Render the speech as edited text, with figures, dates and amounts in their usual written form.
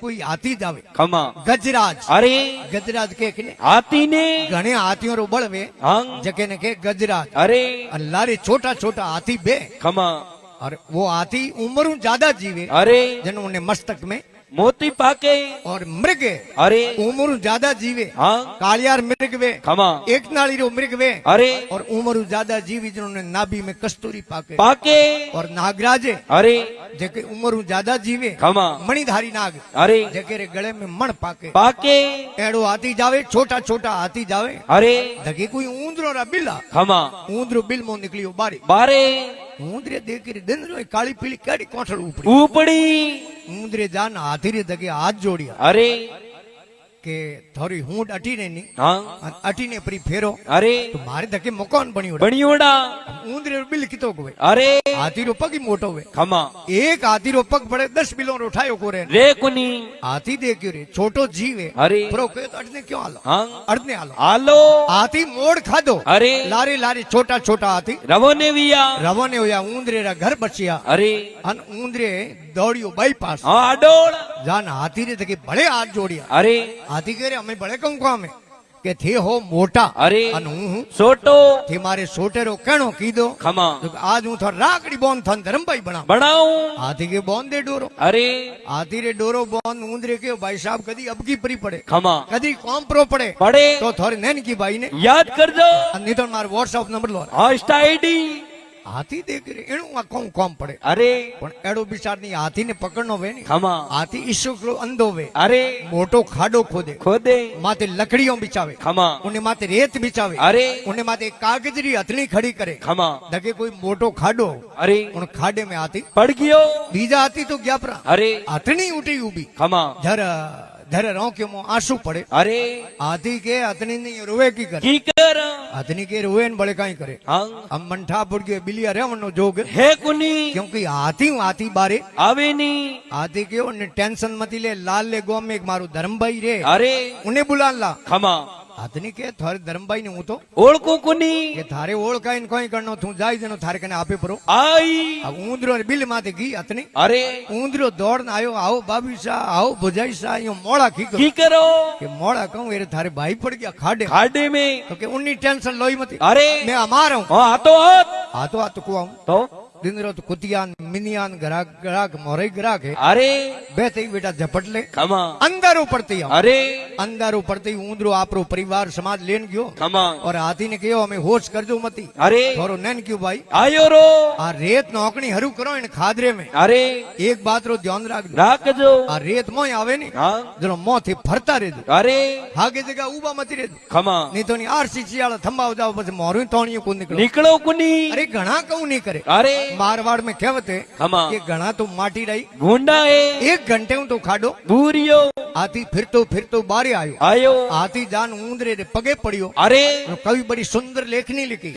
कोई हाथी जावे खमा गजराज अरे गजराज के हाथी ने घणे हाथियों रो बळवे हंग जके ने के गजराज अरे लारे छोटा छोटा हाथी बे खमा और वो हाथी उम्र ज्यादा जीवे अरे जिन्होंने मस्तक में मोती पाके और मृग अरे उम्र ज्यादा जीवे हाँ कालियार मृग वे खमा एक नाली रो मृग वे अरे और उम्र ज्यादा जीवी जिन्होंने नाभि में कस्तूरी पाके पाके और नागराजे अरे जेके उम्र ज्यादा जीवे खमा मणिधारी नाग अरे जेके रे गले में मण पाके पाके एड़ो हाथी जावे छोटा छोटा हाथी जावे अरे धके कोई ऊंदरो रा बिला खमा ऊंदरो बिल मो निकलियो बारी बारे ऊंदरे देख रे दिन रो काली पीली केड़ी कोठड़ उपड़ी ऊपड़ी ऊंदरे जान हाथी रे धके हाथ जोड़िया अरे के थोड़ी हूंड अटी ने नी हाँ अटी ने परी फेरो अरे तो मारे धके मकान बनियो बणियोड़ा ऊंदरे रो बिल कितो गवे अरे हाथी रो पग ही मोटो वे खमा एक हाथी रो पग बड़े 10 बिलों रो उठायो को रे रे कुनी हाथी देखियो रे छोटो जीव है अरे प्रो के तो अड़ने क्यों आलो हाँ अड़ने आलो आलो हाथी मोड़ खादो अरे लारे लारे छोटा छोटा हाथी रवो ने विया रवाने होया ऊंदरे रा घर बचिया अरे अन ऊंदरे दौड़ियो बाईपास हाँ अडोड़ जान हाथी रे तके बड़े हाथ जोड़िया अरे हाथी कह रे हमें बड़े कहूं काम है के थे हो मोटा अरे अन हूं सोटो थे मारे सोटेरो कहणो कीधो खमा तो आज हूं थोड़ा राकड़ी बोन थन धर्मभाई बना बनाऊ हाथी के बोन दे डोरो अरे हाथी रे डोरो बोन ऊंदरे के भाई साहब कदी अब की परी पड़े खमा कदी कॉम प्रो पड़े पड़े तो थोड़े नैन की भाई ने याद कर दो नहीं तो मार व्हाट्सएप नंबर लो हाँ इंस्टा आईडी हाथी देख रे एणु कौन कॉम पड़े अरे पण एड़ो बिचार नहीं हाथी ने पकड़नो वे नहीं खमा हाथी ईशो को अंधो वे अरे मोटो खाडो खोदे खोदे माथे लकड़ियों बिछावे खमा उन्हें माथे रेत बिछावे अरे उन्हें माथे कागजरी हथनी खड़ी करे खमा लगे कोई मोटो खाडो अरे उन खाडे में हाथी पड़ गयो बीजा हाथी तो गया परा अरे हथनी उठी उभी खमा धर धर रो के मुंह आंसू पड़े अरे हाथी के हथनी नहीं रोवे की करे की कर हथनी के रोवे न बड़े काई करे हाँ हम मंठा पुड़ के बिलिया रेवनो जोग है कुनी क्योंकि हाथी बारे आवे नी हाथी के उन्हें टेंशन मती ले लाल ले गो में एक मारू धर्म भाई रे अरे उन्हें बुला ला खमा हाथनी के थारे धर्म भाई ने हूं तो ओळखू कुनी के थारे ओळखा इन कोई करनो तू जाई जनो थारे कने आपे परो आई अब ऊंदरो बिल माथे गी हथनी अरे ऊंदरो दौड़ न आयो आओ बाबी सा आओ बुझाई सा यो मोड़ा की की करो के मोड़ा कहूं एरे थारे भाई पड़ गया खाडे खाडे में तो के उन्नी टेंशन लोई मती अरे मैं अमार हूं हाँ हाथों हाथ हाथों को आऊं तो दिन रात कुतियान मिनियान ग्राहक ग्राहक मोरे ग्राहक है अरे बेते ही बेटा झपट ले खमा अंदर पड़ती अरे अंदर पड़ती ऊंदरो आपरो परिवार समाज लेन गयो खमा और हाथी ने कहो हमें होश करजो मती अरे थोरो नैन क्यों भाई आयो रो आ रेत नौकनी हरू करो इन खादरे में अरे एक बात रो ध्यान राख दो राख जो आ रेत मोय आवे नी हाँ जरो मोह थी फरता रे दो अरे हागे जगह उबा मती रे दो खमा नहीं तो नहीं आरसीसी वाला थंबा जाओ बस मोरू तोणियो को निकलो निकलो कुनी अरे घना कहूं नहीं करे अरे मारवाड़ में कहवत है खमा कि घना तो माटी रही गुंडा है एक घंटे में तो खाडो बूरियो हाथी फिर तो बारे आयो आयो हाथी जान ऊंदरे रे पगे पड़ियो अरे कवि बड़ी सुंदर लेखनी लिखी